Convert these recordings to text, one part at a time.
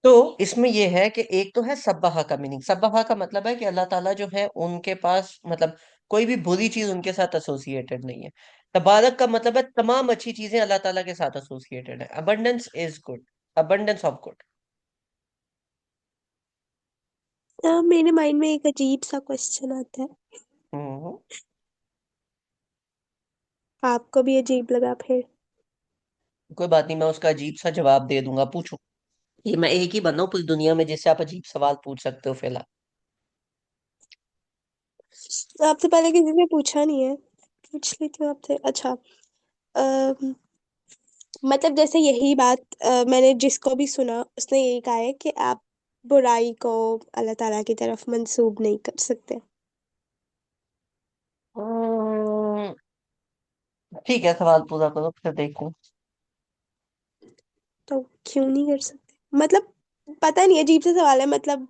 तो इसमें ये है कि एक तो है सब्बाहा का मीनिंग। सब्बाहा का मतलब है कि अल्लाह ताला जो है उनके पास मतलब कोई भी बुरी चीज उनके साथ एसोसिएटेड नहीं है। तबारक का मतलब है तमाम अच्छी चीजें अल्लाह ताला के साथ एसोसिएटेड है। Abundance is good, abundance of good. मेरे माइंड में एक अजीब सा क्वेश्चन आता है। हम्म। आपको भी अजीब लगा फिर? कोई बात नहीं, मैं उसका अजीब सा जवाब दे दूंगा, पूछो। ये मैं एक ही बंदा हूँ पूरी दुनिया में जिससे आप अजीब सवाल पूछ सकते हो फिलहाल। आपसे पहले किसी ने पूछा नहीं है, पूछ लेती हूँ आपसे। अच्छा, अम, मतलब जैसे यही बात मैंने जिसको भी सुना उसने यही कहा है कि आप बुराई को अल्लाह ताला की तरफ मंसूब नहीं कर सकते। हम्म, ठीक है, सवाल पूरा करो फिर देखूं। तो क्यों नहीं कर सकते? मतलब पता नहीं, अजीब सा सवाल है। मतलब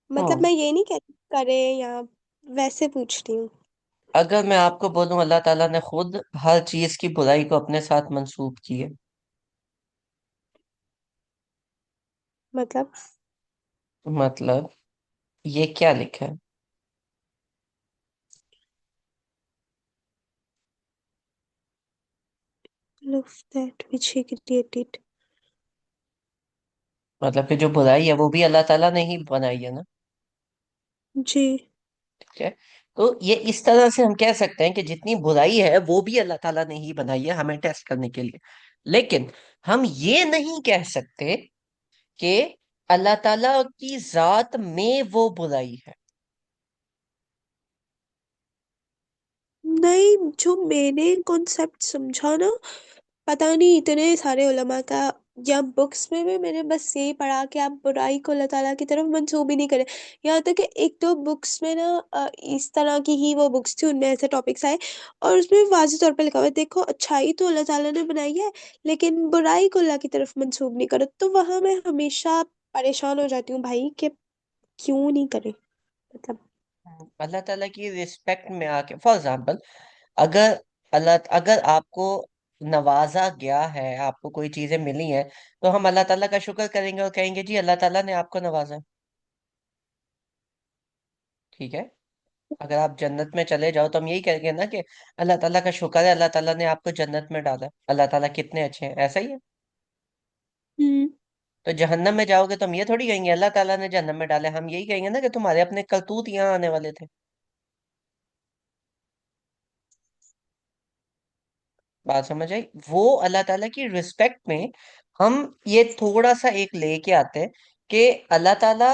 हम्म। मैं ये नहीं कहती करें, या वैसे पूछ रही हूँ। अगर मैं आपको बोलूं अल्लाह ताला ने खुद हर चीज की बुराई को अपने साथ मंसूब की है। मतलब मतलब ये क्या लिखा है? love that which he created। मतलब कि जो बुराई है वो भी अल्लाह ताला ने ही बनाई है ना। जी। ठीक है। तो ये इस तरह से हम कह सकते हैं कि जितनी बुराई है वो भी अल्लाह ताला ने ही बनाई है हमें टेस्ट करने के लिए। लेकिन हम ये नहीं कह सकते कि अल्लाह ताला की जात में वो बुराई है। नहीं, जो मैंने कॉन्सेप्ट समझा ना, पता नहीं इतने सारे उलमा का या बुक्स में भी मैंने बस यही पढ़ा कि आप बुराई को अल्लाह ताला की तरफ मंसूब ही नहीं करें। यहाँ तक कि एक दो बुक्स में ना इस तरह की ही वो बुक्स थी, उनमें ऐसे टॉपिक्स आए और उसमें वाज़िह तौर पे लिखा हुआ है, देखो अच्छाई तो अल्लाह ताला ने बनाई है लेकिन बुराई को अल्लाह की तरफ मंसूब नहीं करो। तो वहां मैं हमेशा परेशान हो जाती हूँ भाई कि क्यों नहीं करे, मतलब। अल्लाह ताला की रिस्पेक्ट में आके फॉर एग्जाम्पल, अगर अगर आपको नवाजा गया है, आपको कोई चीजें मिली हैं, तो हम अल्लाह ताला का शुक्र करेंगे और कहेंगे जी अल्लाह ताला ने आपको नवाजा। ठीक है। अगर आप जन्नत में चले जाओ तो हम यही कहेंगे ना कि अल्लाह ताला का शुक्र है, अल्लाह ताला ने आपको जन्नत में डाला, अल्लाह ताला कितने अच्छे हैं, ऐसा ही है। हम्म। तो जहन्नम में जाओगे तो हम ये थोड़ी कहेंगे अल्लाह ताला ने जहन्नम में डाले, हम यही कहेंगे ना कि तुम्हारे अपने करतूत यहाँ आने वाले थे। बात समझ आई? वो अल्लाह ताला की रिस्पेक्ट में हम ये थोड़ा सा एक लेके आते हैं कि अल्लाह ताला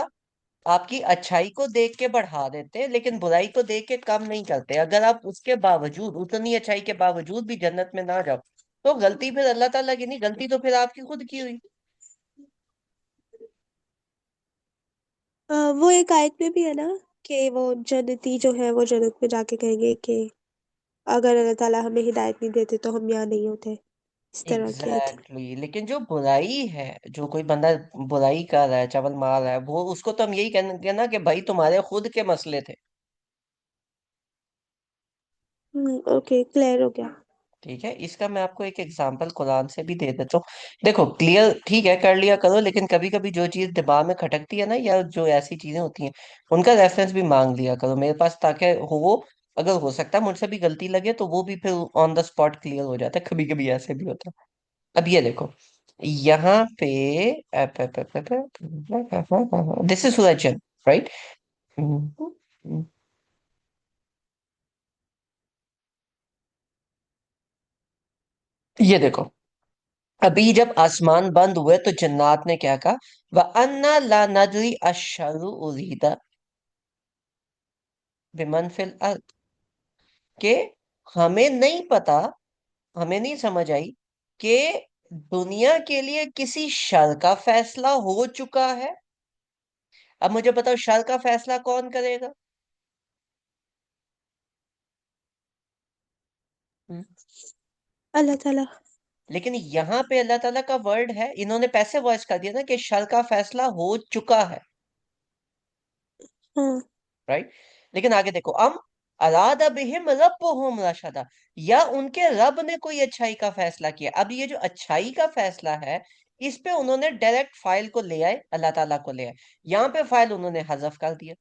आपकी अच्छाई को देख के बढ़ा देते हैं लेकिन बुराई को देख के कम नहीं करते। अगर आप उसके बावजूद, उतनी अच्छाई के बावजूद भी जन्नत में ना जाओ, तो गलती फिर अल्लाह ताला की नहीं, गलती तो फिर आपकी खुद की हुई। वो एक आयत में भी है ना कि वो जन्नती जो है वो जन्नत में जाके कहेंगे कि अगर अल्लाह ताला हमें हिदायत नहीं देते तो हम यहाँ नहीं होते। इस तरह की आयत है। एग्जैक्टली लेकिन जो बुराई है, जो कोई बंदा बुराई कर रहा है, चवल मार रहा है, वो उसको तो हम यही कहेंगे ना कि भाई तुम्हारे खुद के मसले थे। ओके, क्लियर हो गया। ठीक है। इसका मैं आपको एक एग्जांपल कुरान से भी दे देता हूँ। देखो क्लियर ठीक है कर लिया करो, लेकिन कभी कभी जो चीज दिमाग में खटकती है ना, या जो ऐसी चीजें होती हैं, उनका रेफरेंस भी मांग लिया करो मेरे पास, ताकि हो अगर हो सकता है मुझसे भी गलती लगे तो वो भी फिर ऑन द स्पॉट क्लियर हो जाता है। कभी कभी ऐसे भी होता है। अब ये देखो, यहाँ पे दिस इज सूरज, राइट? ये देखो, अभी जब आसमान बंद हुए तो जन्नात ने क्या कहा? व अन्ना ला नदरी अशरु उरीदा बिमन फिल अर्द, के हमें नहीं पता, हमें नहीं समझ आई कि दुनिया के लिए किसी शर का फैसला हो चुका है। अब मुझे बताओ शर का फैसला कौन करेगा? हम्म। अल्लाह ताला। लेकिन यहाँ पे अल्लाह ताला का वर्ड है, इन्होंने पैसे वॉइस कर दिया ना कि शर का फैसला हो चुका है। हाँ। राइट। लेकिन आगे देखो, अम अरादा बिहिम रब्बुहुम रशदा, या उनके रब ने कोई अच्छाई का फैसला किया। अब ये जो अच्छाई का फैसला है, इस पे उन्होंने डायरेक्ट फाइल को ले आए, अल्लाह ताला को ले आए। यहाँ पे फाइल उन्होंने हजफ कर दिया।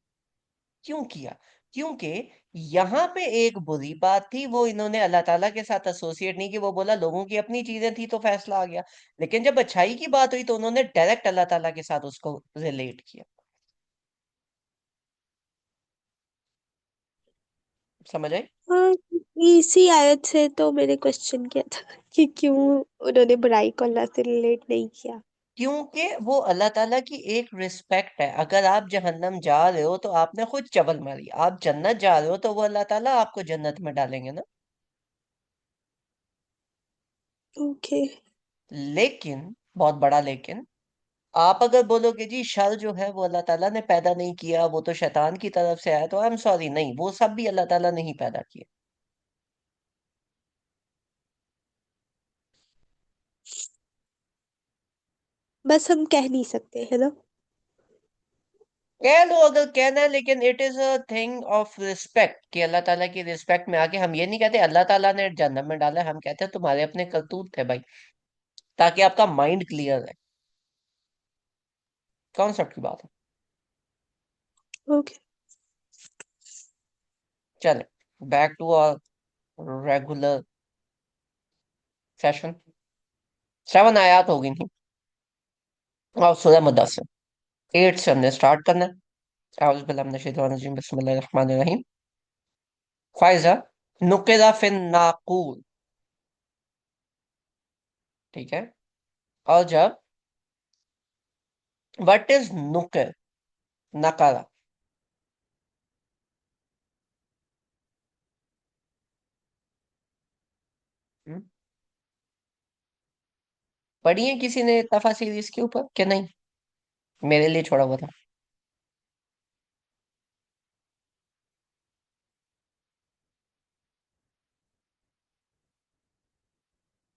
क्यों किया? क्योंकि यहाँ पे एक बुरी बात थी, वो इन्होंने अल्लाह ताला के साथ एसोसिएट नहीं की, वो बोला लोगों की अपनी चीजें थी तो फैसला आ गया। लेकिन जब अच्छाई की बात हुई तो उन्होंने डायरेक्ट अल्लाह ताला के साथ उसको रिलेट किया। समझ आई? हाँ, इसी आयत से तो मैंने क्वेश्चन किया था कि क्यों उन्होंने बुराई को अल्लाह से रिलेट नहीं किया। क्योंकि वो अल्लाह ताला की एक रिस्पेक्ट है। अगर आप जहन्नम जा रहे हो तो आपने खुद चवल मारी, आप जन्नत जा रहे हो तो वो अल्लाह ताला आपको जन्नत में डालेंगे ना। ओके। लेकिन, बहुत बड़ा लेकिन, आप अगर बोलोगे जी शर जो है वो अल्लाह ताला ने पैदा नहीं किया, वो तो शैतान की तरफ से आया, तो आई एम सॉरी, नहीं, वो सब भी अल्लाह ताला ने ही पैदा किया। बस हम कह नहीं सकते है ना। कह लो अगर कहना है, लेकिन it is a thing of respect कि अल्लाह ताला की रिस्पेक्ट में आके हम ये नहीं कहते अल्लाह ताला ने जन्नत में डाला है, हम कहते हैं तुम्हारे अपने करतूत थे भाई, ताकि आपका माइंड क्लियर है। कॉन्सेप्ट की बात है। ओके। चले, back to our regular session. 7 आयात होगी नहीं, और सूरह मुद्दस्सिर 8 से हमने स्टार्ट करना है। औज़ु बिल्लाहि मिनश शैतानिर रजीम, बिस्मिल्लाहिर रहमानिर रहीम। Pfizer नुकिरा fin नाकूर। ठीक है। और जब, व्हाट इज नुकिर, नकारा? हम्म? पढ़ी है किसी ने तफासिर इसके ऊपर कि नहीं? मेरे लिए छोड़ा हुआ था।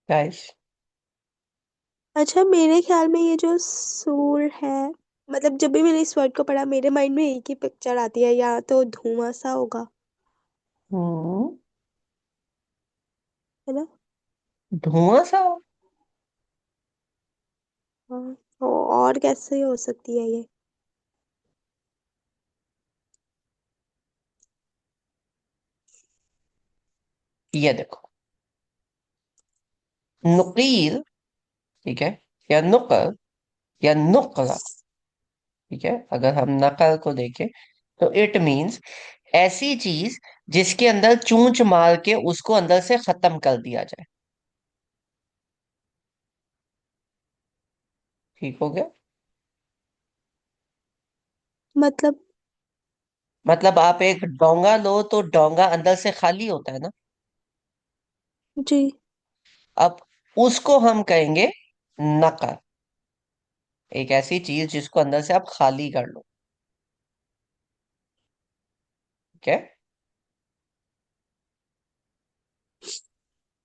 गाइस। अच्छा, मेरे ख्याल में ये जो सूर है, मतलब जब भी मैंने इस वर्ड को पढ़ा मेरे माइंड में एक ही पिक्चर आती है, या तो धुआं सा होगा, हम्म। है ना। धुआं सा? हाँ, और कैसे हो सकती है ये। ये देखो, नुकीर, ठीक है, या नुकर, या नुकरा, ठीक है, अगर हम नकल को देखें तो इट मींस ऐसी चीज जिसके अंदर चूंच मार के उसको अंदर से खत्म कर दिया जाए। ठीक हो गया? मतलब। मतलब आप एक डोंगा लो तो डोंगा अंदर से खाली होता है ना। जी। अब उसको हम कहेंगे नकल, एक ऐसी चीज जिसको अंदर से आप खाली कर लो। ठीक है?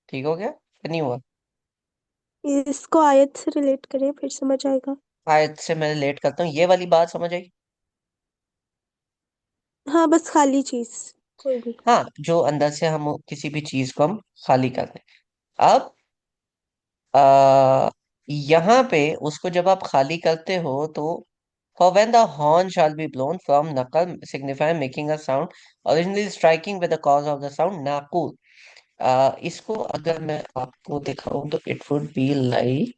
ठीक हो गया कि नहीं हुआ? इसको आयत से रिलेट करें फिर समझ आएगा। आयत से मैं रिलेट करता हूँ, ये वाली बात समझ आई? हाँ, बस खाली चीज, कोई भी। हाँ, जो अंदर से हम किसी भी चीज को हम खाली कर दें। अब आ, यहाँ पे उसको जब आप खाली करते हो तो for when the horn shall be blown from nakal signifying making a sound originally striking with the cause of the sound Nakul. इसको अगर मैं आपको दिखाऊं तो it would be like,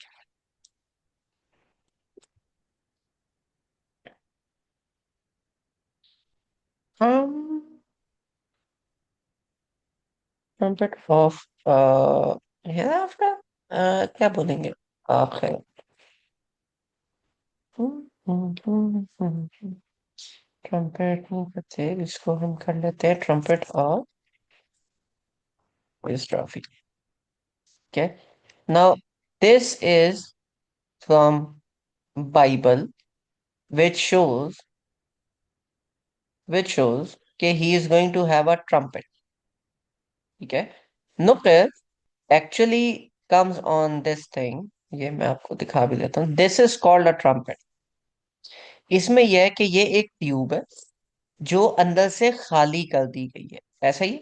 trumpet of hereafter, क्या बोलेंगे आखिर? ट्रम्पेट नहीं करते, इसको हम कर लेते हैं trumpet of trophy. Okay. Now, this is from Bible, which shows कि he is going to have a trumpet. ठीक है? Nuqir actually comes on this thing. ये मैं आपको दिखा भी देता हूँ। This is called a trumpet. इसमें यह है कि ये एक ट्यूब है जो अंदर से खाली कर दी गई है। ऐसा ही,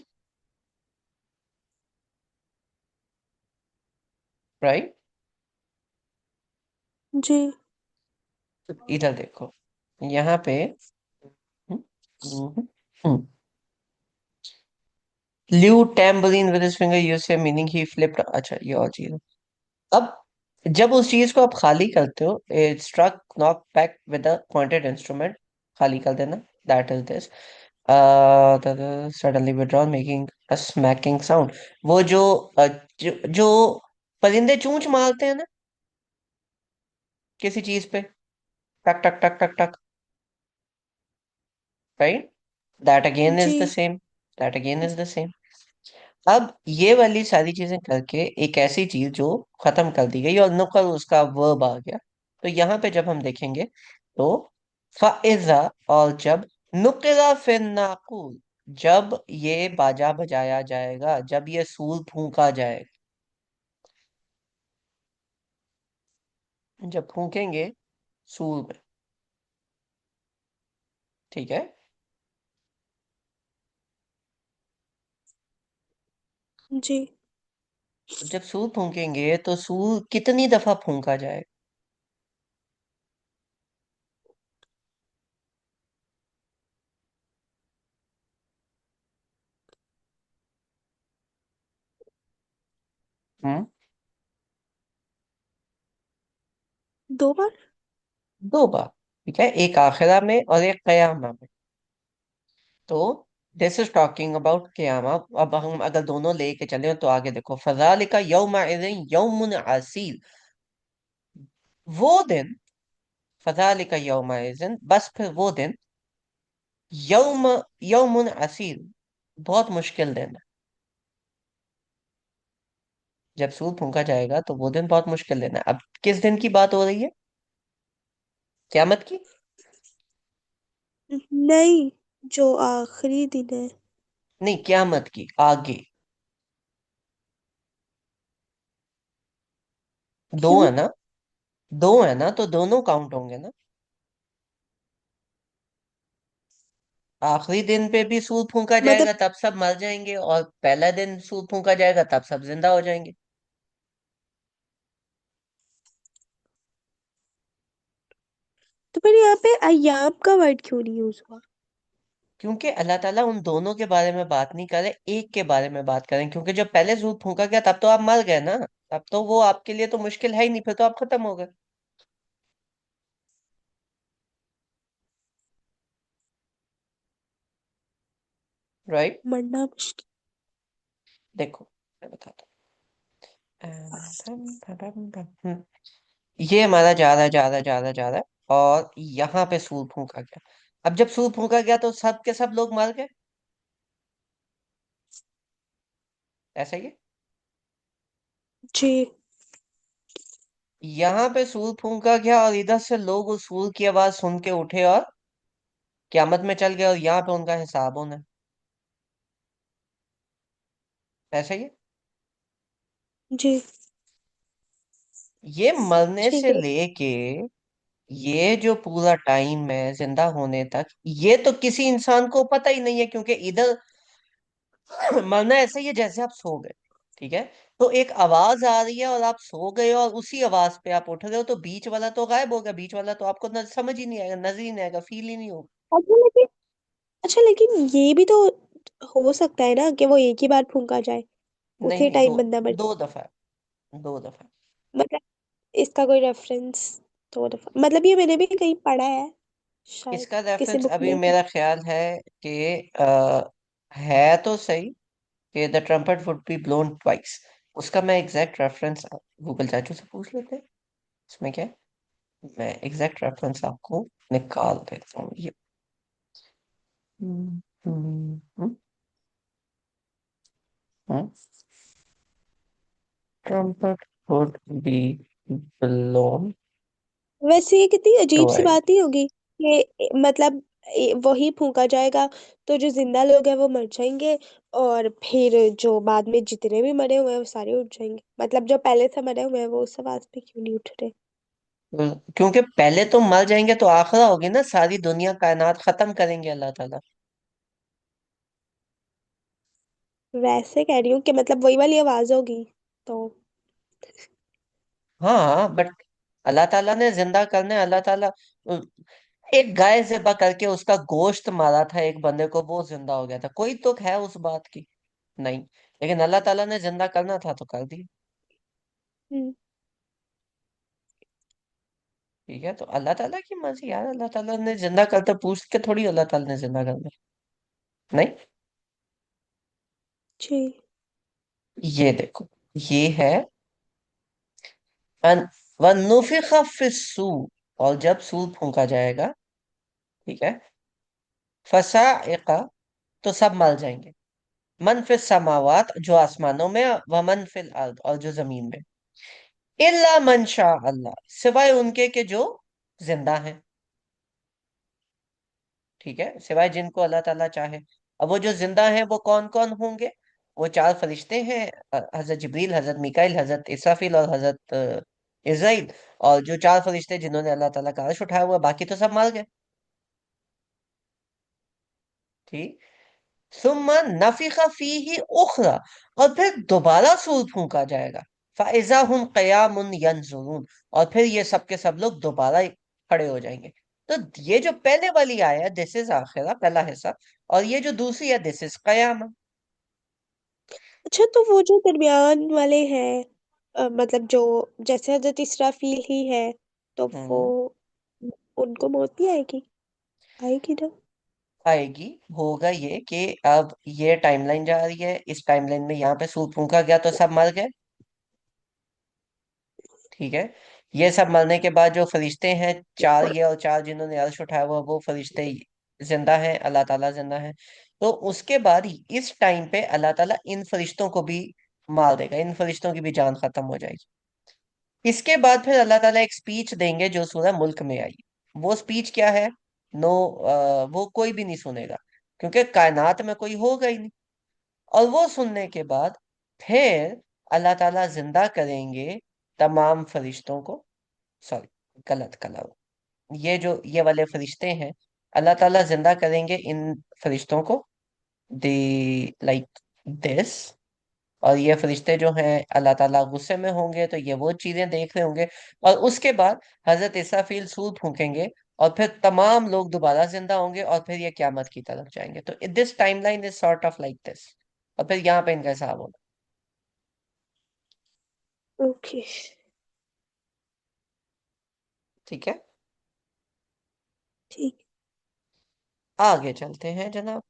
राइट? जी। तो इधर देखो, यहाँ पे हम्म, हम्म, हम्म, ल्यू टैम्बोलिन विद हिज फिंगर यूज से मीनिंग ही फ्लिप्ड, अच्छा ये और चीज है। अब जब उस चीज को आप खाली करते हो, struck knock back with a pointed instrument, खाली कर देना, that is this, suddenly withdrawn making a smacking sound. वो जो परिंदे चूंच मारते हैं ना किसी चीज पे, टक टक टक टक टक, राइट, दैट अगेन जी। Is the same, that again is the same. अब ये वाली सारी चीजें करके एक ऐसी चीज जो खत्म कर दी गई और नुक्कड़ उसका वर्ब आ गया, तो यहाँ पे जब हम देखेंगे तो फाइजा, और जब नुकिरा फिर नाकूर, जब ये बाजा बजाया जाएगा, जब ये सूर फूंका जाएगा, जब फूंकेंगे सूर में, ठीक है, जी। जब सूर फूंकेंगे तो सूर कितनी दफा फूंका जाएगा? हम्म, 2 बार। दो बार, ठीक है, एक आखिरा में और एक कयामा में। तो दिस इज टॉकिंग अबाउट कियामा। अब हम अगर दोनों लेके चले तो आगे देखो, फजालिका यौमइज़िन यौमुन असीर, वो दिन, फजालिका यौमइज़िन, बस फिर वो दिन, यौम यौमुन असीर, बहुत मुश्किल दिन है। जब सूर फूंका जाएगा तो वो दिन बहुत मुश्किल दिन है। अब किस दिन की बात हो रही है? क्यामत की? नहीं, जो आखिरी दिन है। नहीं, क्यामत की आगे। दो क्यों? है ना, दो है ना, तो दोनों काउंट होंगे ना। आखिरी दिन पे भी सूद फूंका मतलब जाएगा तब सब मर जाएंगे, और पहला दिन सूद फूंका जाएगा तब सब जिंदा हो जाएंगे। तो फिर यहाँ पे अय्याम का वर्ड क्यों नहीं यूज हुआ? क्योंकि अल्लाह ताला उन दोनों के बारे में बात नहीं कर रहे, एक के बारे में बात करें, क्योंकि जब पहले सूद फूंका गया तब तो आप मर गए ना, तब तो वो आपके लिए तो मुश्किल है ही नहीं, फिर तो आप खत्म हो गए, राइट। मरना मुश्किल। देखो मैं बताता हूँ, ये हमारा जा रहा है, जा रहा है, जा रहा है, जा रहा है, और यहाँ पे सूद फूंका गया। अब जब सूद फूंका गया तो सब के सब लोग मर गए, ऐसा ही है। जी। यहाँ पे सूद फूंका गया और इधर से लोग उस सूद की आवाज सुन के उठे और क्यामत में चल गए, और यहाँ पे उनका हिसाब होना है, ऐसा ही है। जी। ये मरने ठीक से है। लेके ये जो पूरा टाइम है जिंदा होने तक, ये तो किसी इंसान को पता ही नहीं है, क्योंकि इधर मरना ऐसे ही है जैसे आप सो गए, ठीक है, तो एक आवाज आ रही है और आप सो गए और उसी आवाज पे आप उठ रहे हो, तो बीच वाला तो गायब हो गया, बीच वाला तो आपको समझ ही नहीं आएगा, नजर ही नहीं आएगा, फील ही नहीं होगा। अच्छा लेकिन अच्छा लेकिन ये भी तो हो सकता है ना कि वो एक ही बार फूंका जाए, नहीं उसी नहीं, दो, टाइम बंदा मर दो जाए। दफा, दो दफा। मतलब इसका कोई रेफरेंस? 2 दफा मतलब ये मैंने भी कहीं पढ़ा है, शायद इसका किसी रेफरेंस बुक अभी में। मेरा ख्याल है कि है तो सही, कि the trumpet would be blown twice. उसका मैं एग्जैक्ट रेफरेंस गूगल चाचू से पूछ लेते हैं, इसमें क्या है, मैं एग्जैक्ट रेफरेंस आपको निकाल देता हूँ ये। ट्रम्पेट वुड बी ब्लोन वैसे ये कितनी अजीब सी ट्वाइस। बात नहीं होगी कि मतलब वही फूंका जाएगा, तो जो जिंदा लोग हैं वो मर जाएंगे, और फिर जो बाद में जितने भी मरे हुए हैं वो सारे उठ जाएंगे। मतलब जो पहले से मरे हुए हैं वो उस आवाज पे क्यों नहीं उठ रहे? क्योंकि पहले तो मर जाएंगे तो आखिर होगी ना, सारी दुनिया कायनात खत्म करेंगे अल्लाह ताला। वैसे कह रही हूँ कि मतलब वही वाली आवाज होगी तो। हाँ, अल्लाह ताला ने जिंदा करने, अल्लाह ताला एक गाय ज़िबा करके उसका गोश्त मारा था एक बंदे को, वो जिंदा हो गया था, कोई तुक है उस बात की? नहीं। लेकिन अल्लाह ताला ने जिंदा करना था तो कर दिया। हम्म। ठीक है, तो अल्लाह ताला की मर्जी यार, अल्लाह ताला ने जिंदा करते पूछ के थोड़ी अल्लाह ताला ने जिंदा करना। नहीं। जी। ये देखो, ये है अन वनुफिख फिस्सूर, और जब सूर फूंका जाएगा, ठीक है, फसाइका, तो सब मर जाएंगे, मन फिस समावात, जो आसमानों में, व मन फिल अर्द, और जो जमीन में, इल्ला मन शाह अल्लाह, सिवाय उनके के जो जिंदा हैं। ठीक है, सिवाय जिनको अल्लाह ताला चाहे। अब वो जो जिंदा हैं वो कौन कौन होंगे? वो चार फरिश्ते हैं, हजरत जिब्रील, हजरत मिकाइल, हजरत इसराफील और हजरत इज़राइल। और जो चार फरिश्ते जिन्होंने अल्लाह ताला का अर्श उठाया हुआ, बाकी तो सब मर गए। ठीक। सुम्मा नफिखा फीही उखरा, और फिर दोबारा सूर फूंका जाएगा। फाइजा हुम कयामुन यंजुरून, और फिर ये सब के सब लोग दोबारा खड़े हो जाएंगे। तो ये जो पहले वाली आया है, दिस इज आखिरा, पहला हिस्सा। और ये जो दूसरी है, दिस इज कयामा। अच्छा, तो वो जो दरमियान वाले हैं, मतलब जो जैसे हजरत इसराफील ही है, तो वो हम्म। उनको मौत भी आएगी? आएगी ना? आएगी। होगा ये कि अब ये टाइमलाइन जा रही है, इस टाइमलाइन में यहाँ पे सूर फूंका गया तो सब मर गए। ठीक है। ये सब मरने के बाद जो फरिश्ते हैं, चार ये और चार जिन्होंने अर्श उठाया हुआ, वो फरिश्ते जिंदा हैं, अल्लाह ताला जिंदा है। तो उसके बाद इस टाइम पे अल्लाह ताला इन फरिश्तों को भी मार देगा, इन फरिश्तों की भी जान खत्म हो जाएगी। इसके बाद फिर अल्लाह ताला एक स्पीच देंगे जो सूरह मुल्क में आई। वो स्पीच क्या है? नो, वो कोई भी नहीं सुनेगा, क्योंकि कायनात में कोई होगा ही नहीं। और वो सुनने के बाद फिर अल्लाह ताला जिंदा करेंगे तमाम फरिश्तों को। सॉरी, गलत कलर। ये जो ये वाले फरिश्ते हैं, अल्लाह ताला जिंदा करेंगे इन फरिश्तों को, दे लाइक दिस। और ये फरिश्ते जो हैं, अल्लाह ताला गुस्से में होंगे तो ये वो चीजें देख रहे होंगे। और उसके बाद हजरत इसराफील सूर फूकेंगे, और फिर तमाम लोग दोबारा जिंदा होंगे, और फिर ये क्यामत की तरफ जाएंगे। तो this timeline is sort of like this. और फिर यहाँ पे इनका हिसाब होगा। ओके। ठीक है, ठीक। आगे चलते हैं जनाब।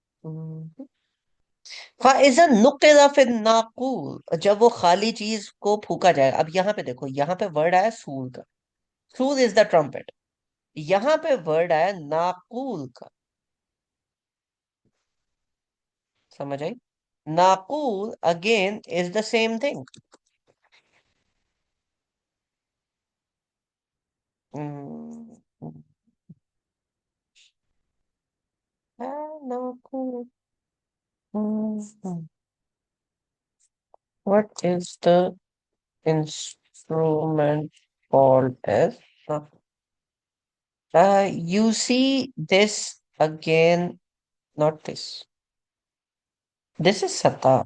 फाइजन नुक्तिरा फिन नाकूर, जब वो खाली चीज को फूका जाएगा। अब यहाँ पे देखो, यहाँ पे वर्ड आया सूर का, सूर इज द ट्रम्पेट। यहाँ पे वर्ड आया नाकूर का, समझ आई? नाकूर again is the same thing. नाकूर, what is the instrument called as, you see this again, not this, this is sata.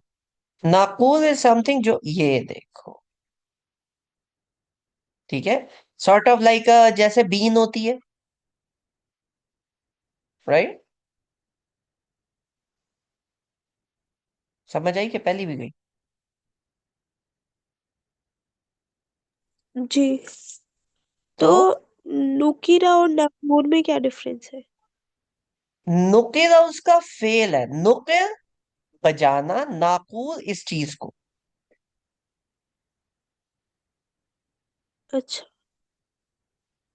Nakul is something, जो ये देखो, ठीक है, सॉर्ट ऑफ लाइक जैसे बीन होती है, राइट? समझ आई कि पहली भी गई? जी। तो तो नुकीरा और नागपुर में क्या डिफरेंस है? नुकिर उसका फेल है, नुकिर बजाना, नाकुर इस चीज को। अच्छा।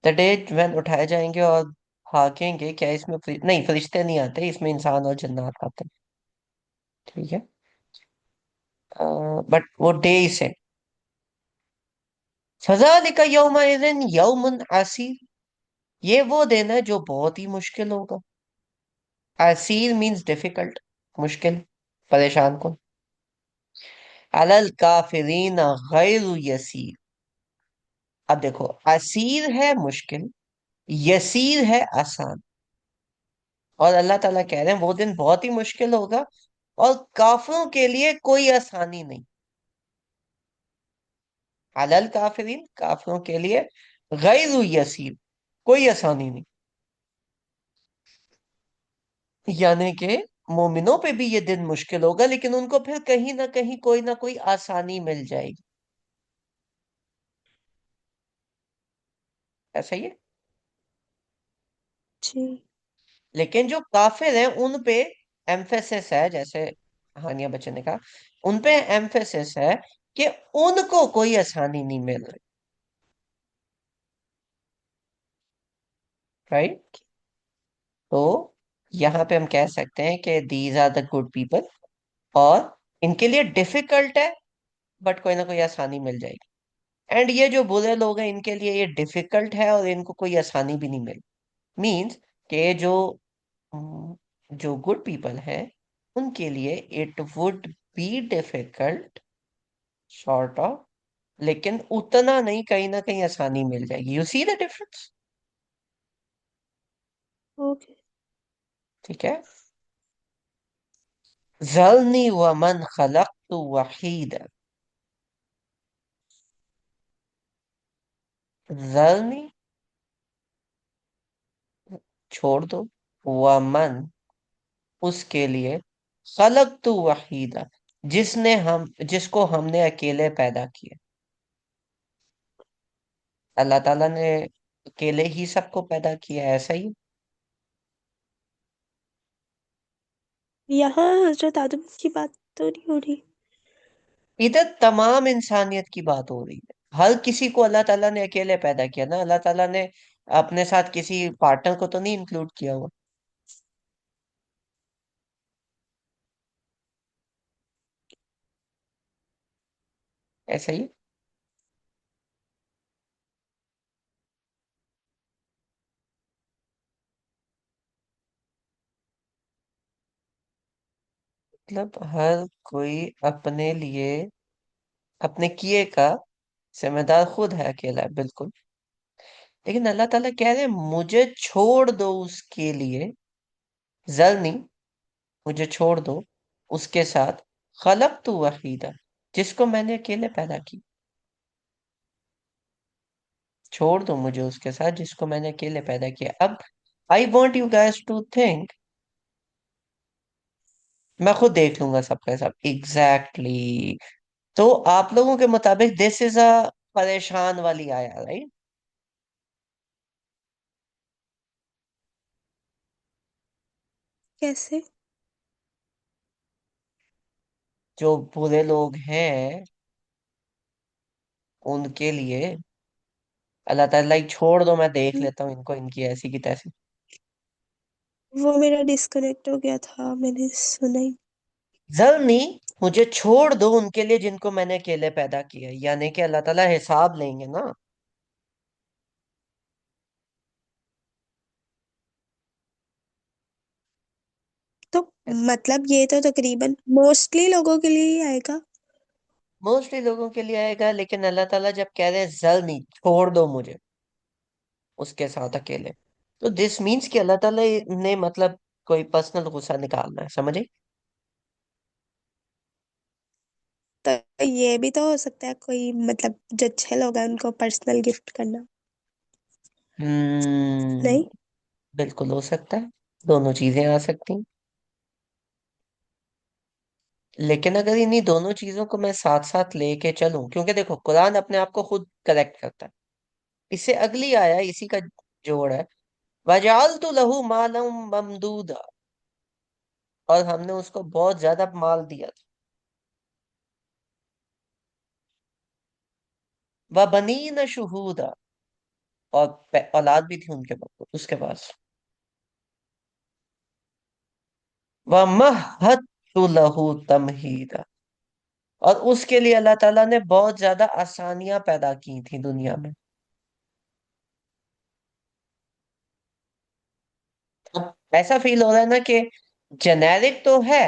द डे व्हेन उठाए जाएंगे और भागेंगे, क्या इसमें नहीं, फरिश्ते नहीं आते इसमें, इंसान और जन्नत आते हैं। ठीक है, बट वो डे से, फज़ालिका यौमइज़िन यौमुन असीर, ये वो दिन है जो बहुत ही मुश्किल होगा। असीर मींस डिफिकल्ट, मुश्किल, परेशान को। अलल काफिरीन गैरु यसीर। अब देखो, असीर है मुश्किल, यसीर है आसान। और अल्लाह ताला कह रहे हैं वो दिन बहुत ही मुश्किल होगा, और काफिरों के लिए कोई आसानी नहीं। अलल काफिरीन, काफिरों के लिए गैर यसीर, कोई आसानी नहीं। यानी कि मोमिनों पे भी ये दिन मुश्किल होगा, लेकिन उनको फिर कहीं ना कोई आसानी मिल जाएगी। ऐसा ही है। जी। लेकिन जो काफिर हैं उन पे एम्फेसिस है, जैसे हानिया बच्चन ने कहा, उन पे एम्फेसिस है कि उनको कोई आसानी नहीं मिल रही। राइट। तो यहाँ पे हम कह सकते हैं कि these are the good people, और इनके लिए डिफिकल्ट है, बट कोई ना कोई आसानी मिल जाएगी। एंड ये जो बुरे लोग हैं, इनके लिए ये डिफिकल्ट है और इनको कोई आसानी भी नहीं मिल, मीन्स कि हम्म, जो गुड पीपल है उनके लिए it would be difficult, sort of, लेकिन उतना नहीं, कहीं ना कहीं आसानी मिल जाएगी। You see the difference. Okay. ठीक है। ज़लनी व मन खलक़तु वहीदा। ज़लनी, छोड़ दो, व मन, उसके लिए, खलक़तु वहीदा, जिसको हमने अकेले पैदा किया। अल्लाह ताला ने अकेले ही सबको पैदा किया है, ऐसा ही। यहाँ हजरत आदम की बात तो नहीं हो रही? इधर तमाम इंसानियत की बात हो रही है। हर किसी को अल्लाह ताला ने अकेले पैदा किया ना, अल्लाह ताला ने अपने साथ किसी पार्टनर को तो नहीं इंक्लूड किया हुआ। ऐसा ही। मतलब हर कोई अपने लिए, अपने किए का जिम्मेदार खुद है, अकेला है, बिल्कुल। लेकिन अल्लाह ताला कह रहे हैं मुझे छोड़ दो उसके लिए, जरनी, मुझे छोड़ दो उसके साथ, खलक तू वहीदा, जिसको मैंने अकेले पैदा की। छोड़ दो मुझे उसके साथ जिसको मैंने अकेले पैदा किया। अब I want you guess to think, मैं खुद देख लूंगा सबका सब एग्जैक्टली exactly. तो आप लोगों के मुताबिक दिस इज अ परेशान वाली आया, राइट। कैसे? जो बुरे लोग हैं उनके लिए अल्लाह ताला ही, छोड़ दो मैं देख लेता हूँ इनको, इनकी ऐसी की तैसी। वो मेरा डिस्कनेक्ट हो गया था, मैंने सुना ही। जल्दी, मुझे छोड़ दो उनके लिए जिनको मैंने अकेले पैदा किया, यानी कि अल्लाह ताला हिसाब लेंगे ना। तो मतलब ये तो तकरीबन मोस्टली लोगों के लिए ही आएगा। मोस्टली लोगों के लिए आएगा, लेकिन अल्लाह ताला जब कह रहे हैं जल्दी छोड़ दो मुझे उसके साथ अकेले, तो दिस मीन्स कि अल्लाह ताला ने मतलब कोई पर्सनल गुस्सा निकालना है, समझे। तो ये भी तो हो सकता है कोई मतलब जो अच्छे लोग हैं उनको पर्सनल गिफ्ट करना। हम्म। नहीं। बिल्कुल हो सकता है, दोनों चीजें आ सकती हैं। लेकिन अगर इन्हीं दोनों चीजों को मैं साथ साथ लेके चलूं, क्योंकि देखो कुरान अपने आप को खुद करेक्ट करता है। इससे अगली आया इसी का जोड़ है, वजालतु लहू मालम ममदूदा, और हमने उसको बहुत ज्यादा माल दिया था, व बनीन शुहूदा, और औलाद भी थी उनके पास, उसके पास, व महदतु लहू तमहीदा, और उसके लिए अल्लाह ताला ने बहुत ज्यादा आसानियां पैदा की थी दुनिया में। अब ऐसा फील हो रहा है ना कि जेनेरिक तो है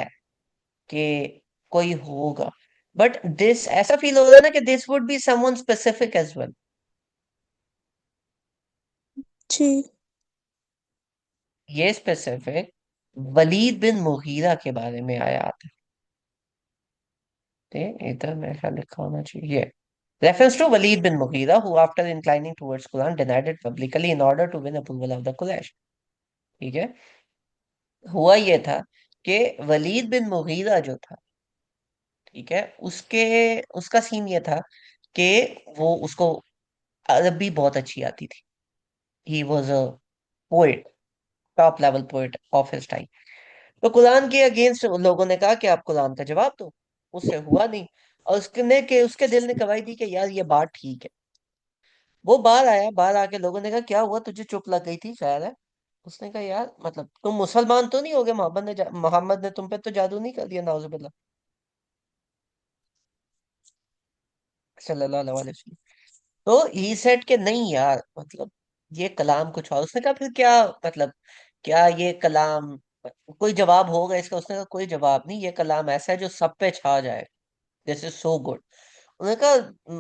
कि कोई होगा, बट दिस, ऐसा फील हो रहा है ना कि this would be someone specific as well. जी। ये स्पेसिफिक वलीद बिन मुगीरा के बारे में आया आता है। इधर मेरे ख्याल लिखा होना चाहिए। Reference to Walid bin Mughira who after inclining towards Quran denied it publicly in order to win approval of the Quraysh. ठीक है। हुआ ये था कि वलीद बिन मुगीरा जो था, ठीक है, उसके उसका सीन ये था कि वो उसको अरबी बहुत अच्छी आती थी। He was a poet, top level poet of his time. तो कुरान के अगेंस्ट लोगों ने कहा कि आप कुरान का जवाब दो। उससे हुआ नहीं। और उसके दिल ने गवाही दी कि यार ये बात ठीक है। वो बाहर आया, बाहर आके लोगों ने कहा क्या हुआ तुझे चुप लग गई थी, शायद है। उसने कहा यार मतलब तुम मुसलमान तो नहीं हो गए, मोहम्मद ने तुम पे तो जादू नहीं कर दिया, नाउजुबिल्लाह, सल्लल्लाहु अलैहि वसल्लम। तो ही सेड के नहीं यार मतलब ये कलाम कुछ और। उसने कहा फिर क्या, मतलब क्या ये कलाम कोई जवाब होगा इसका? उसने कहा कोई जवाब नहीं, ये कलाम ऐसा है जो सब पे छा जाए। This is so good. उन्होंने कहा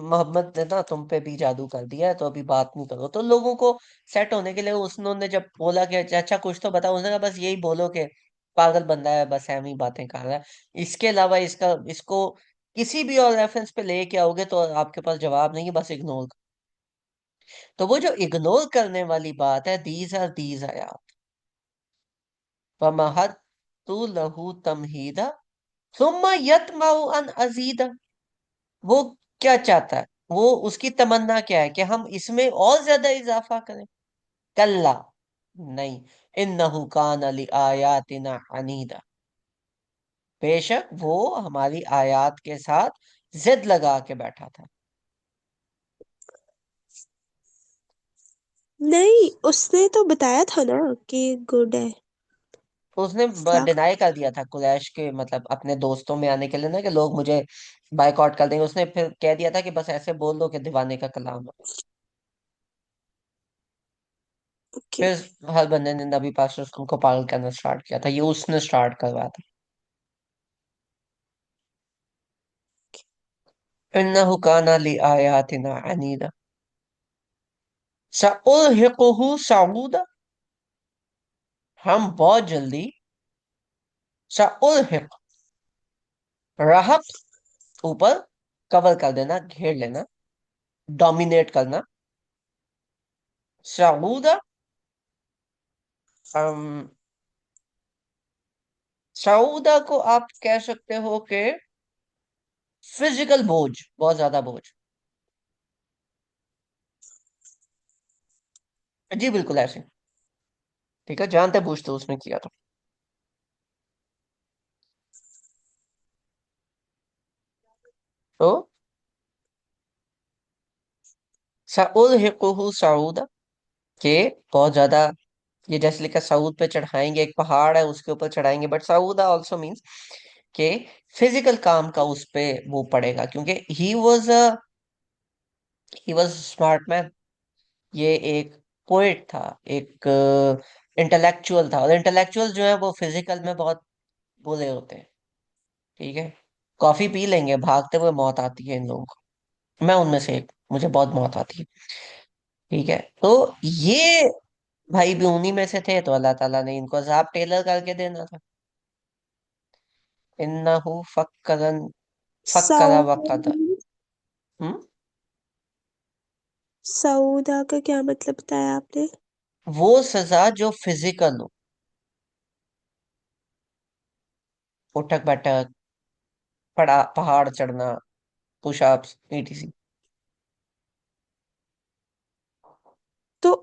मोहम्मद ने ना तुम पे भी जादू कर दिया है, तो अभी बात नहीं करो। तो लोगों को सेट होने के लिए उन्होंने जब बोला कि अच्छा अच्छा, कुछ तो बताओ, उसने कहा बस यही बोलो कि पागल बंदा है, बस एवं ही बातें कर रहा है। इसके अलावा इसको किसी भी और रेफरेंस पे लेके आओगे तो आपके पास जवाब नहीं है, बस इग्नोर। तो वो जो इग्नोर करने वाली बात है, दीज आयात फमहद तू लहू तमहीदा सुम्मा यतमउ अन अजीदा। वो क्या चाहता है? वो उसकी तमन्ना क्या है कि हम इसमें और ज्यादा इजाफा करें। कल्ला, नहीं, इन्नहु कान लि आयातिना अनीदा। बेशक वो हमारी आयात के साथ जिद लगा के बैठा था। नहीं, उसने तो बताया था ना कि गुड है। तो उसने क्या? डिनाई कर दिया था कुरैश के, मतलब अपने दोस्तों में आने के लिए ना, कि लोग मुझे बायकॉट कर देंगे। उसने फिर कह दिया था कि बस ऐसे बोल दो कि दीवाने का कलाम है। ओके। फिर हर बंदे ने नबी पाक सल्लल्लाहु अलैहि वसल्लम को पागल करना स्टार्ट किया था। ये उसने स्टार्ट करवाया था। इन्नहु काना लि आयातिना अनीदा सउरहिकुहु सऊदा। हम बहुत जल्दी, सउरहिक, राहत, ऊपर, कवर कर देना, घेर लेना, डोमिनेट करना, सऊदा, सऊदा को आप कह सकते हो कि फिजिकल बोझ, बहुत ज्यादा बोझ। जी बिल्कुल ऐसे। ठीक है, जानते बूझते उसने किया था। तो सउरहिकुहु सऊदा, के बहुत ज्यादा, ये जैसे लिखा सऊद पे चढ़ाएंगे, एक पहाड़ है उसके ऊपर चढ़ाएंगे, बट सऊदा ऑल्सो मीन्स के फिजिकल काम का उस पे वो पड़ेगा, क्योंकि ही वॉज स्मार्ट मैन। ये एक पोएट था, एक इंटेलेक्चुअल था, और इंटेलेक्चुअल जो है वो फिजिकल में बहुत बुरे होते हैं। ठीक है। कॉफी पी लेंगे, भागते हुए मौत आती है इन लोगों को। मैं उनमें से एक, मुझे बहुत मौत आती है। ठीक है। तो ये भाई भी उन्हीं में से थे, तो अल्लाह ताला ने इनको अजाब टेलर करके देना था। इन्नहु फक्करन, फक्करा वक़दर। सऊद। हम्म। सऊदा का क्या मतलब बताया आपने? वो सजा जो फिजिकल हो, उठक बैठक, पड़ा पहाड़ चढ़ना, पुशअप्स, ईटीसी। तो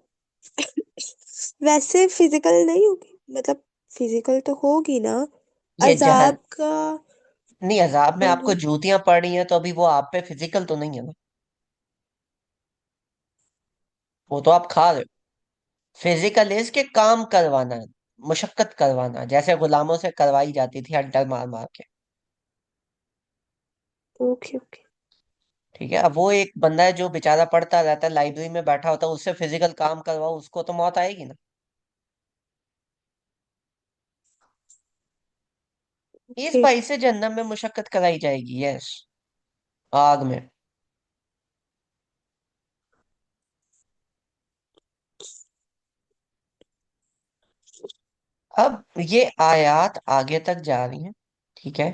वैसे फिजिकल नहीं होगी, मतलब फिजिकल तो होगी ना, ये जहन, अजाब का। नहीं, अजाब में आपको मतलब जूतियां पड़ रही हैं तो अभी वो आप पे फिजिकल तो नहीं है ना, वो तो आप खा रहे हो। फिजिकल इज के काम करवाना, मुशक्कत करवाना, जैसे गुलामों से करवाई जाती थी हड्डल मार मार के। Okay okay. ठीक है। अब वो एक बंदा है जो बेचारा पढ़ता रहता है, लाइब्रेरी में बैठा होता है, उससे फिजिकल काम करवाओ, उसको तो मौत आएगी ना। इस ओके। भाई से जहन्नम में मुशक्कत कराई जाएगी, यस, आग में। अब ये आयत आगे तक जा रही है। ठीक है।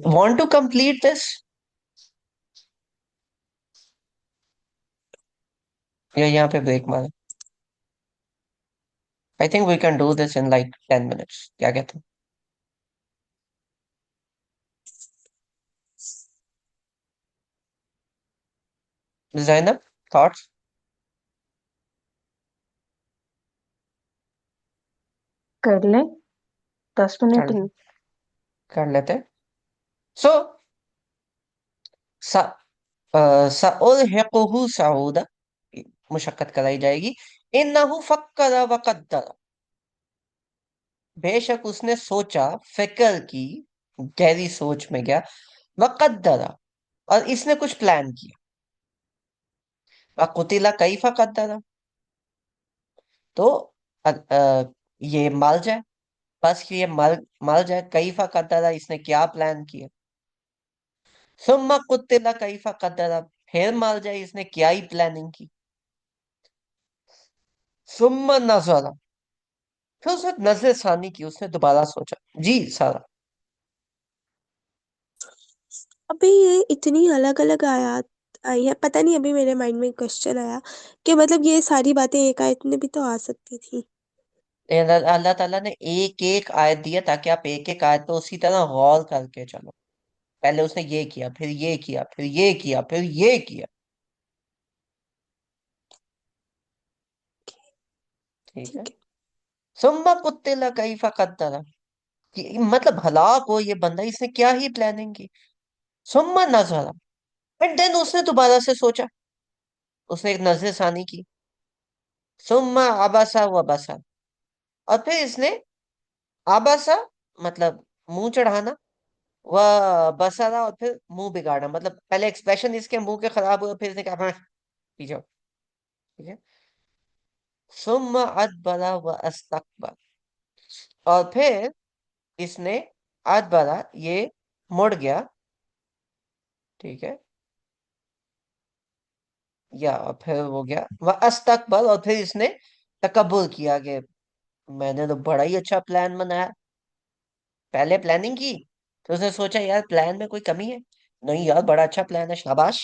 Want to complete this? या यहाँ पे ब्रेक मारे? I think we can do this in like 10 minutes, क्या कहते हो जैनब? थॉट्स? कर ले। 10 मिनट कर नहीं। कर लेते। सो सउलहिकुहु सऊदा, मुशक्कत कराई जाएगी। इन्नहु फक्कर व कद्दर, बेशक उसने सोचा, फिक्र की, गहरी सोच में गया। व कद्दर, और इसने कुछ प्लान किया। व कुतिला कैफा कद्दर, तो ये मर जाए, बस कि ये मर मर जाए। कैफा कद्दर, इसने क्या प्लान किया। सुम्मा कुतिला कैफा कद्दर, फिर मर जाए, इसने क्या ही प्लानिंग की। सुम्मा नजरा, फिर उसने नजर सानी की, उसने दोबारा सोचा। जी सारा। अभी ये इतनी अलग अलग आयत आई है, पता नहीं, अभी मेरे माइंड में क्वेश्चन आया कि मतलब ये सारी बातें एक आयत में भी तो आ सकती थी। अल्लाह ताला ने एक एक आयत दिया ताकि आप एक एक आयत पे उसी तरह गौर करके चलो। पहले उसने ये किया, फिर ये किया, फिर ये किया, फिर ये किया। ठीक है। ठीक है। सुम्मा कुत्तिला कैफा कद्दर, मतलब हलाक हो ये बंदा, इसने क्या ही प्लानिंग की। सुम्मा नजरा, एंड देन उसने दोबारा से सोचा, उसने एक नजर सानी की। सुम्मा अबसा व बसा, और फिर इसने आबासा, मतलब मुंह चढ़ाना, वह बसरा, और फिर मुंह बिगाड़ना, मतलब पहले एक्सप्रेशन इसके मुंह के खराब हुए, फिर इसने कहा "हाँ, पी जाओ"। ठीक है। सुम्मा अदबरा व अस्तकबर, और फिर इसने अदबरा, ये मुड़ गया। ठीक है। या और फिर वो गया वह अस्तकबर, और फिर इसने तकब्बुर किया कि मैंने तो बड़ा ही अच्छा प्लान बनाया। पहले प्लानिंग की, तो उसने सोचा यार प्लान में कोई कमी है। नहीं यार, बड़ा अच्छा प्लान है, शाबाश,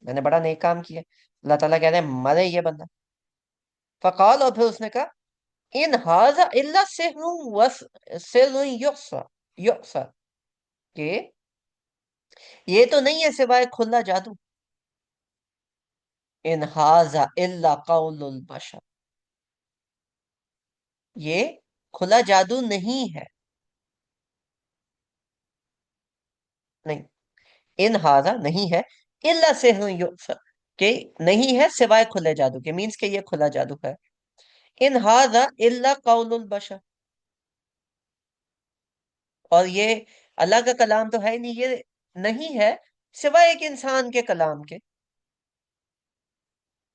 मैंने बड़ा नेक काम किया। अल्लाह ताला कह रहे हैं मरे ये बंदा। फकाल, और फिर उसने कहा इन हाजा इल्ला सिहरुन वस सिर्रुन युक्सर, युक्सर, कि ये तो नहीं है सिवाय खुला जादू। इन हाजा इल्ला कौलुल बशर, ये खुला जादू नहीं है। नहीं, इन हाजा नहीं है, इल्ला सिहरुन युक्सर, कि नहीं है सिवाय खुले जादू के, मीन्स के ये खुला जादू है। इन हाजा इल्ला कौलुल बशर, और ये अल्लाह का कलाम तो है ही नहीं, ये नहीं है सिवाय एक इंसान के कलाम के।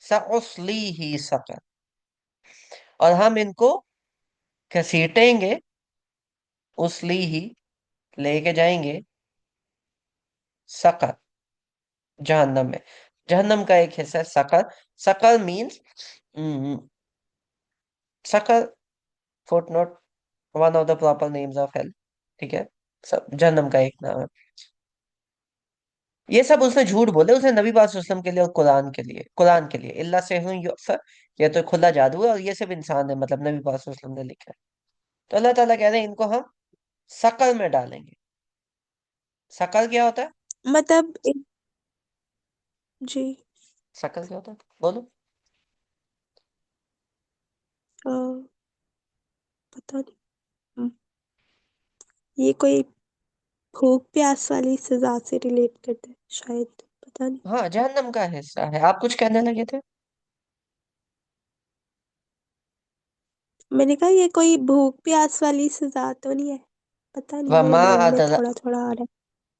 सउस्ली ही सकर, और हम इनको घसीटेंगे, उसली ही, लेके जाएंगे, सकर, जहन्नम में। जहन्नम का एक हिस्सा है sucker. Sucker means, sucker, footnote, one of the proper names of hell. ठीक है। सब जहन्नम का एक नाम है। ये सब उसने झूठ बोले, उसने नबी पाक सल्लल्लाहु अलैहि वसल्लम के लिए और कुरान के लिए इल्ला सेहुन युक्सर, ये तो खुला जादू है, और ये सब इंसान है, मतलब नबी पाक सल्लल्लाहु अलैहि वसल्लम ने लिखा है। तो अल्लाह ताला कह रहे हैं इनको हम शकल में डालेंगे। शकल क्या होता है? मतलब जी। शकल क्या होता है, बोलो। अ, पता नहीं। हम्म, ये कोई भूख प्यास वाली सजा से रिलेट करते हैं शायद, पता नहीं। हाँ, जहन्नम का हिस्सा है। आप कुछ कहने लगे थे? मैंने कहा ये कोई भूख प्यास वाली सजा तो नहीं है, पता नहीं, मेरे वमा माइंड में अदरा, थोड़ा थोड़ा आ रहा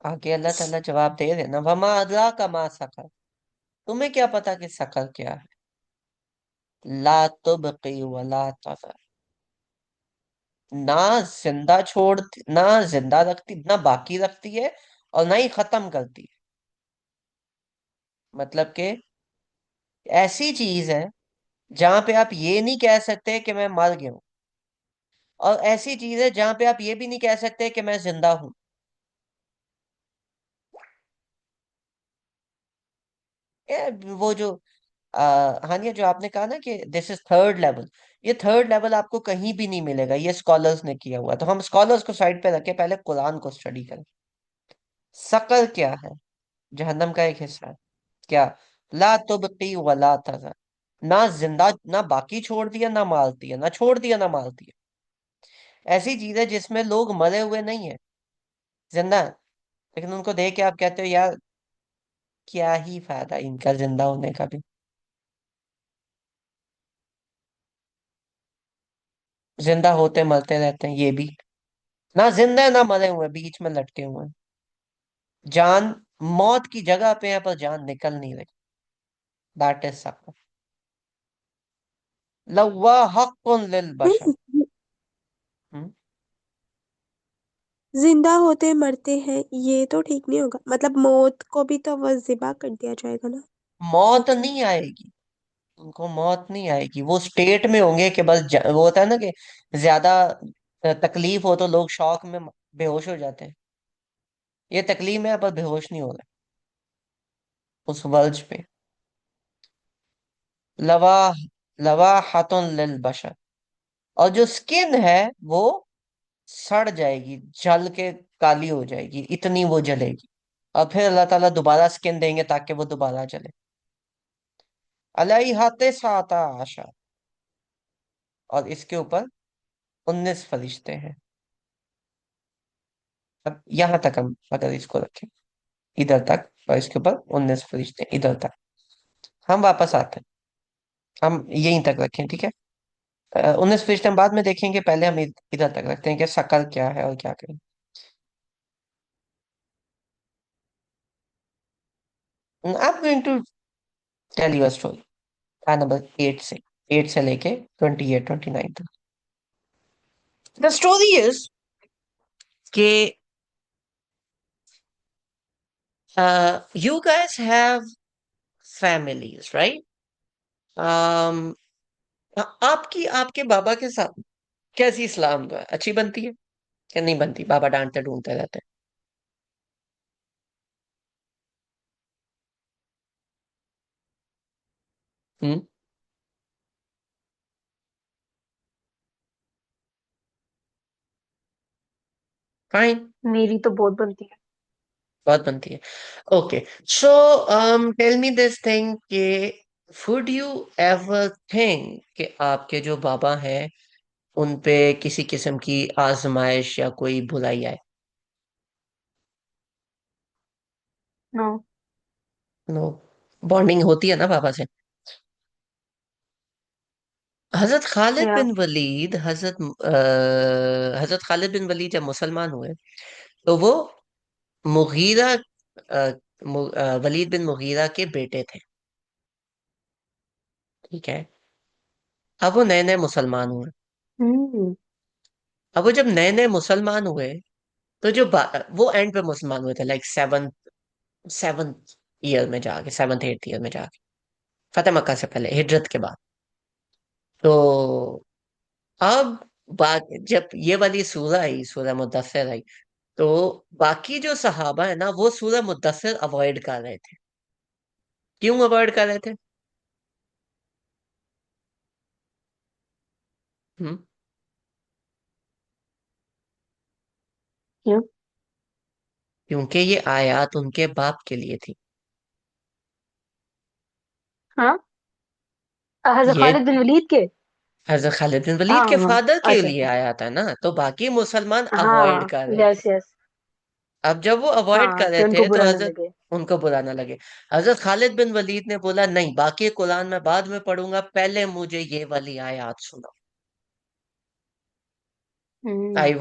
आगे अल्लाह ताला जवाब दे देना, वमा अदरा का मा शकल, तुम्हें क्या पता कि शकल क्या है। ला तुबकी वला तज़र, ना जिंदा छोड़ती, ना जिंदा रखती, ना बाकी रखती है, और ना ही खत्म करती है। मतलब कि ऐसी चीज है जहां पे आप ये नहीं कह सकते कि मैं मर गया हूं, और ऐसी चीज है जहां पे आप ये भी नहीं कह सकते कि मैं जिंदा हूं। वो जो हानिया, जो आपने कहा ना कि दिस इज थर्ड लेवल, ये थर्ड लेवल आपको कहीं भी नहीं मिलेगा, ये स्कॉलर्स ने किया हुआ है। तो हम स्कॉलर्स को साइड पे रखे, पहले कुरान को स्टडी करें। सकल क्या है? जहन्नम का एक हिस्सा है। क्या? ला तुबकी वला तज़र, ना जिंदा ना बाकी छोड़ दिया, ना मारती है, ना छोड़ दिया ना मारती है। ऐसी चीज है जिसमें लोग मरे हुए नहीं है, जिंदा है, लेकिन उनको देख के आप कहते हो यार, क्या ही फायदा इनका जिंदा होने का भी। जिंदा होते मरते रहते हैं ये भी, ना जिंदा है ना मरे हुए, बीच में लटके हुए हैं। जान मौत की जगह पे है पर जान निकल नहीं रही। दैट इज सकल। लव्वाहक्कुन लिल बशर। नहीं, हम्म? जिंदा होते मरते हैं, ये तो ठीक नहीं होगा, मतलब मौत को भी तो वजीफा कर दिया जाएगा ना। मौत अच्छा। नहीं आएगी, उनको मौत नहीं आएगी, वो स्टेट में होंगे कि बस वो होता है ना कि ज्यादा तकलीफ हो तो लोग शौक में बेहोश हो जाते हैं। ये तकलीफ है पर बेहोश नहीं हो रहे उस वर्ज पे। लवा लवाहतुन लिल बशर। और जो स्किन है वो सड़ जाएगी, जल के काली हो जाएगी, इतनी वो जलेगी। और फिर अल्लाह ताला दोबारा स्किन देंगे ताकि वो दोबारा जले। अलैहा तिस्अता अशर। और इसके ऊपर 19 फरिश्ते हैं। अब यहां तक हम अगर इसको रखें, इधर तक, और इसके ऊपर 19 फरिश्ते इधर तक, हम वापस आते हैं। हम यहीं तक रखें, ठीक है। 19 फरिश्ते हम बाद में देखेंगे, पहले हम इधर तक रखते हैं कि शकल क्या है और क्या करें। I am going to tell you a story. Number 8 से लेके 28 29 तक। द स्टोरी इज कि you guys have families, right? आपकी आपके बाबा के साथ कैसी इस्लाम है, अच्छी बनती है या नहीं बनती? बाबा डांटते ढूंढते रहते हैं। फाइन। मेरी तो बहुत बनती है। बहुत बनती है। Okay, so tell me this thing कि वुड यू एवर थिंक कि आपके जो बाबा हैं उन पे किसी किस्म की आजमाइश या कोई बुराई आए? नो। नो। बॉन्डिंग होती है ना बाबा से। हजरत खालिद या। बिन वलीद, हजरत खालिद बिन वलीद जब मुसलमान हुए तो वो मुगीरा, वलीद बिन मुगीरा के बेटे थे, ठीक है। अब वो नए नए मुसलमान हुए। हम्म। अब वो जब नए नए मुसलमान हुए तो वो एंड पे मुसलमान हुए थे, लाइक सेवन्थ ईयर में जाके, सेवन्थ एट्थ ईयर में जाके, फतेह मक्का से पहले, हिजरत के बाद। तो अब बात, जब ये वाली सूरह आई, सूरह मुद्दस्सिर आई, तो बाकी जो सहाबा है ना वो सूरह मुद्दस्सिर अवॉइड कर रहे थे। क्यों अवॉइड कर रहे थे? हम्म? क्यों? क्योंकि ये आयत उनके बाप के लिए थी। हाँ, हजरत ये खालिद बिन वलीद के। हजरत खालिद बिन वलीद हाँ के हाँ। फादर के अच्छा लिए अच्छा। आया था ना, तो बाकी मुसलमान अवॉइड हाँ। कर रहे थे। Yes yes. अब जब वो अवॉइड हाँ कर रहे कि उनको थे तो बुरा न हजरत, लगे। उनको बुरा ना लगे, हजरत खालिद बिन वलीद ने बोला नहीं, बाकी कुरान मैं बाद में पढ़ूंगा, पहले मुझे ये वाली आयत सुनाओ। Hmm. I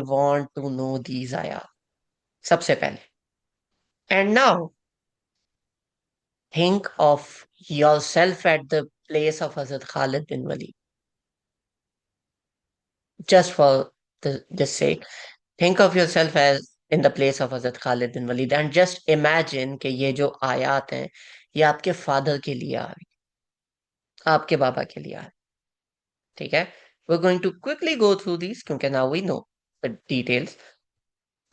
want to know these आयत सबसे पहले। And now think of yourself at the place of हजरत Khalid bin Walid, just for this sake, think of yourself as in the place of Hazrat Khalid bin Walid and just imagine कि ये जो आयत हैं ये आपके father के लिए आ रही, आपके बाबा के लिए आ रही, ठीक है। we're going to quickly go through these क्योंकि now we know the details,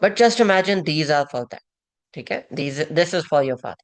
but just imagine these are for that, ठीक है। This is for your father.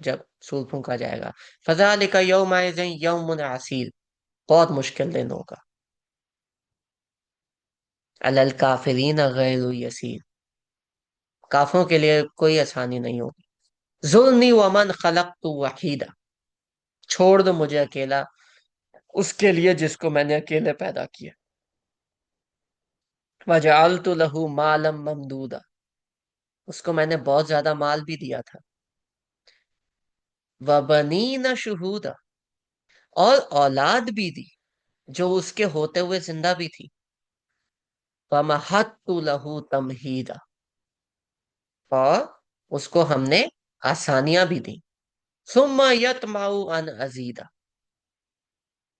जब सूर फूंका जाएगा। फज़ालिका यौमइज़िन यौमुन असीर, बहुत मुश्किल दिन होगा। अलल काफिरीन गैरु यसीर, काफिरों के लिए कोई आसानी नहीं होगी। ज़ुरनी वमन खलक़तु वहीदा, छोड़ दो मुझे अकेला उसके लिए जिसको मैंने अकेले पैदा किया। वजअलतु लहू मालम ममदूदा, उसको मैंने बहुत ज्यादा माल भी दिया था। वबनीना शुहूदा, और औलाद भी दी जो उसके होते हुए जिंदा भी थी। वमहत्तु लहू तमहीदा, और उसको हमने आसानियां भी दी। सुम्मा यतमाउ अन अजीदा,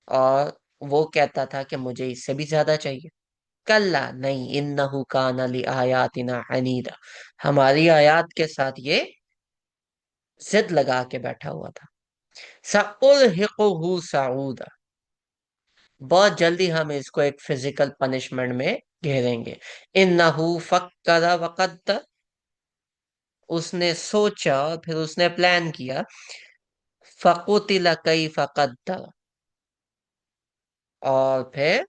और वो कहता था कि मुझे इससे भी ज्यादा चाहिए। कल्ला नहीं, इन्नहु कान लि आयातिना अनीदा, हमारी आयात के साथ ये जिद लगा के बैठा हुआ था। सउलहिकुहु सऊदा, बहुत जल्दी हम इसको एक फिजिकल पनिशमेंट में घेरेंगे। इन्नहु फक्कर वक़द्दर, उसने सोचा और फिर उसने प्लान किया। फकुतिल कैफ क़द्दर, और फिर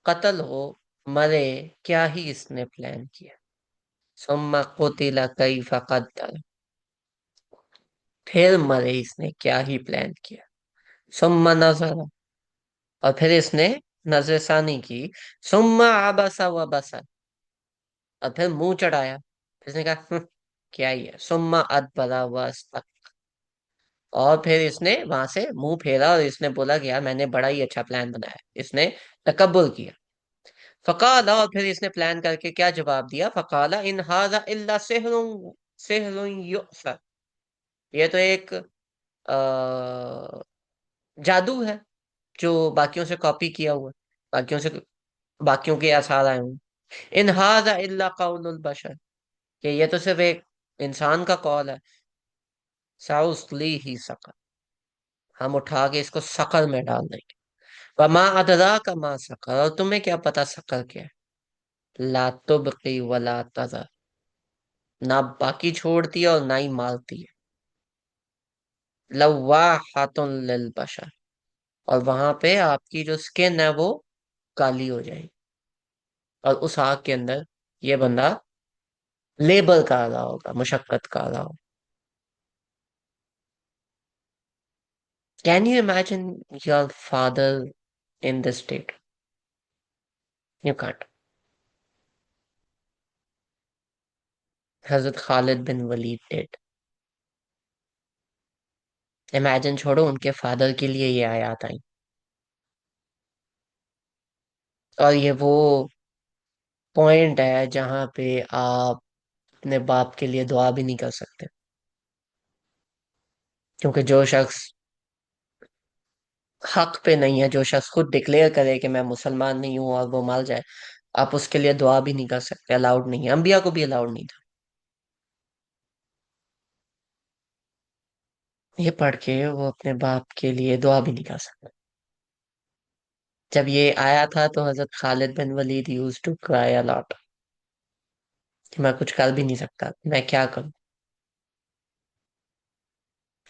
कत्ल हो, मरे, क्या ही इसने प्लान किया। सुम्मा कुतिल कैफ क़द्दर, फिर मरे, इसने क्या ही प्लान किया। सुम्मा नजर, और फिर इसने नजरसानी की। सुम्मा अबसा व बसर, और फिर मुंह चढ़ाया। फिर इसने कहा क्या ही है। सुम्मा अदबरा व अस्तक", और फिर इसने वहां से मुंह फेरा और इसने बोला कि यार मैंने बड़ा ही अच्छा प्लान बनाया। इसने तकब्बुर किया। फकाला, और फिर इसने प्लान करके क्या जवाब दिया। फकाला इन हाजा इल्ला सिहरुन, सिहरुन युअसर, ये तो एक जादू है जो बाकियों से कॉपी किया हुआ है, बाकियों से, बाकियों के आसार आए हुए। इन हाजा इल्ला कौलुल बशर, कि ये तो सिर्फ एक इंसान का कॉल है। साउसली ही सकर, हम उठा के इसको सकर में डाल देंगे। वमा अदरा का मा सकर, और तुम्हें क्या पता सकर क्या है। ला तुबकी वला तजर, ना बाकी छोड़ती है और ना ही मारती है। लव्वाहातुन लिल बशर, और वहां पे आपकी जो स्किन है वो काली हो जाएगी। और उस आग के अंदर ये बंदा लेबर कर रहा होगा, मुशक्कत कर रहा होगा। Can you imagine your father in this state? You can't. Hazrat Khalid bin Waleed dead. Imagine, छोड़ो उनके फादर के लिए ये आयत आई। और ये वो पॉइंट है जहां पे आप अपने बाप के लिए दुआ भी नहीं कर सकते, क्योंकि जो शख्स हक पे नहीं है, जो शख्स खुद डिक्लेयर करे कि मैं मुसलमान नहीं हूं और वो मार जाए, आप उसके लिए दुआ भी नहीं कर सकते, अलाउड नहीं है। अंबिया को भी अलाउड नहीं था। ये पढ़ के वो अपने बाप के लिए दुआ भी नहीं कर सकता। जब ये आया था तो हजरत Khalid bin Walid used to cry a lot, कि मैं कुछ कर भी नहीं सकता, मैं क्या करूं।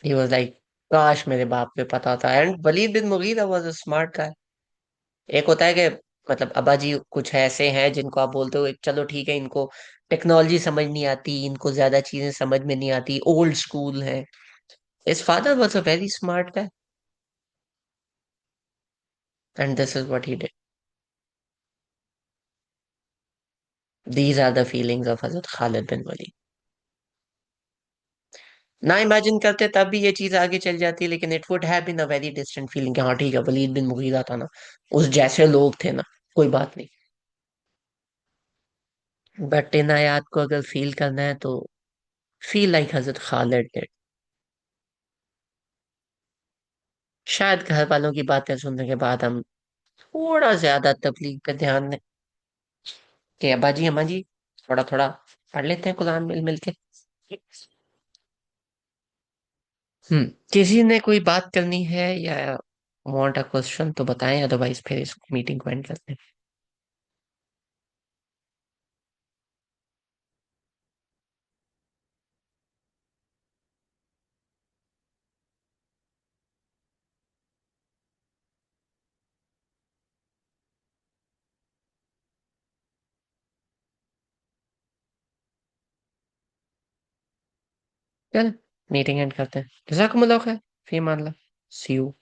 ही वाज लाइक, काश मेरे बाप पे पता होता। And Walid bin Mughira was a smart guy. एक होता है कि मतलब अब्बा जी कुछ ऐसे हैं जिनको आप बोलते हो चलो ठीक है, इनको टेक्नोलॉजी समझ नहीं आती, इनको ज्यादा चीजें समझ में नहीं आती, ओल्ड स्कूल है। His father was a very smart guy, and this is what he did. These are the feelings of Hazrat Khalid bin Walid. ना इमेजिन करते तब भी ये चीज आगे चल जाती, लेकिन it would have been a very distant feeling, हाँ ठीक है वलीद बिन मुगीरा था ना, उस जैसे लोग थे ना, कोई बात नहीं। बट इन आयात को अगर फील करना है तो feel like Hazrat Khalid did. शायद घर वालों की बातें सुनने के बाद हम थोड़ा ज्यादा तबलीग पे ध्यान दें, कि अब्बा जी अम्मा जी थोड़ा थोड़ा पढ़ लेते हैं कुरान मिल मिल के। किसी ने कोई बात करनी है या वांट अ क्वेश्चन तो बताएं, अदरवाइज फिर इस मीटिंग को एंड करते हैं। चल मीटिंग एंड करते हैं। जज़ाकुमुल्लाह खैर, फी अमान अल्लाह। सी यू।